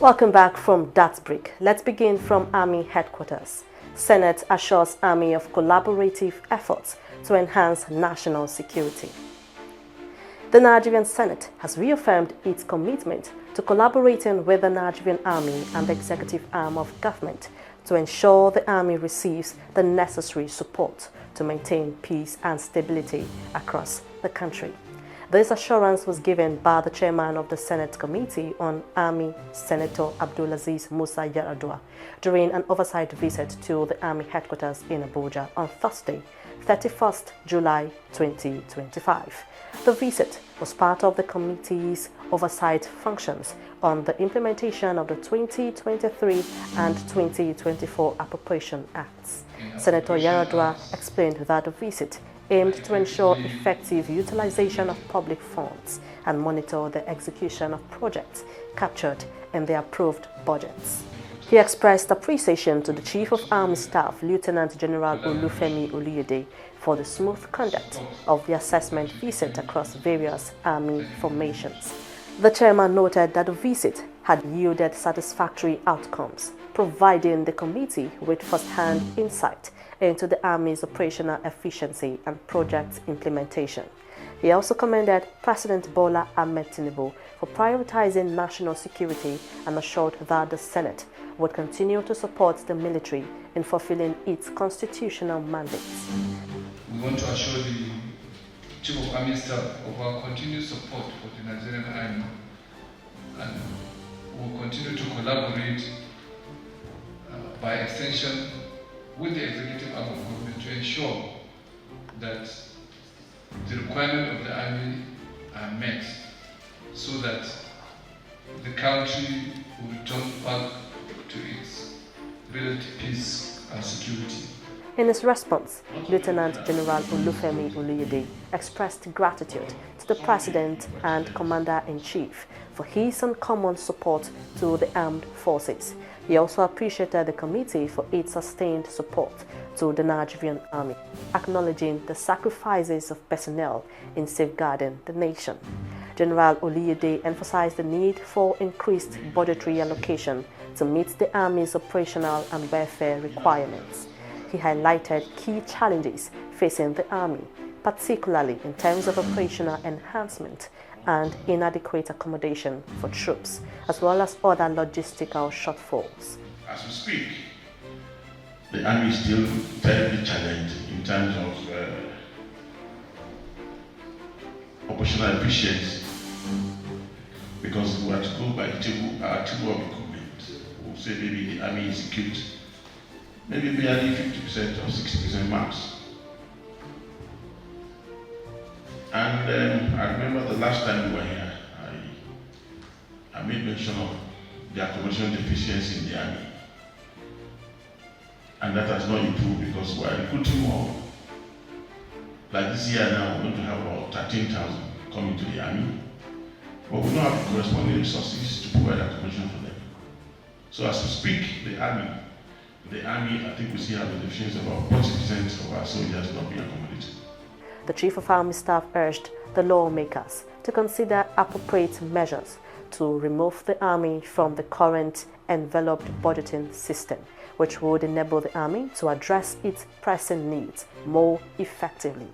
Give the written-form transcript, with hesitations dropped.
Welcome back from that break. Let's begin from Army headquarters. Senate assures Army of collaborative efforts to enhance national security. The Nigerian Senate has reaffirmed its commitment to collaborating with the Nigerian Army and the executive arm of government to ensure the Army receives the necessary support to maintain peace and stability across the country. This assurance was given by the chairman of the Senate Committee on Army, Senator Abdulaziz Musa Yaradua, during an oversight visit to the Army headquarters in Abuja on Thursday, 31st July 2025. The visit was part of the committee's oversight functions on the implementation of the 2023 and 2024 Appropriation Acts. Senator Yaradua explained that the visit aimed to ensure effective utilization of public funds and monitor the execution of projects captured in the approved budgets. He expressed appreciation to the Chief of Army Staff, Lieutenant General Olufemi Oluyede, for the smooth conduct of the assessment visit across various Army formations. The chairman noted that the visit had yielded satisfactory outcomes, providing the committee with first-hand insight into the Army's operational efficiency and project implementation. He also commended President Bola Ahmed Tinubu for prioritizing national security and assured that the Senate would continue to support the military in fulfilling its constitutional mandates. We want to assure the Chief of Army Staff of our continued support for the Nigerian Army, and we will continue to collaborate by extension with the executive arm of government to ensure that the requirements of the Army are met so that the country will return back to its relative peace and security. In his response, Lieutenant General Olufemi Oluyede expressed gratitude to the President and Commander-in-Chief for his uncommon support to the armed forces. He also appreciated the committee for its sustained support to the Nigerian Army, acknowledging the sacrifices of personnel in safeguarding the nation. General Oluyede emphasized the need for increased budgetary allocation to meet the Army's operational and welfare requirements. He highlighted key challenges facing the Army, particularly in terms of operational enhancement and inadequate accommodation for troops, as well as other logistical shortfalls. As we speak, the Army is still terribly challenged in terms of operational efficiency, because we have to go by our table of equipment. We'll say maybe the Army is equipped maybe barely 50% or 60% max. And I remember the last time we were here, I made mention of the accommodation deficiency in the Army. And that has not improved because we are recruiting more. Like this year now, we're going to have about 13,000 coming to the Army. But we don't have the corresponding resources to provide accommodation for them. So as we speak, the Army, I think we still have a deficiency of about 40% of our soldiers not being accommodated. The Chief of Army Staff urged the lawmakers to consider appropriate measures to remove the Army from the current enveloped budgeting system, which would enable the Army to address its pressing needs more effectively.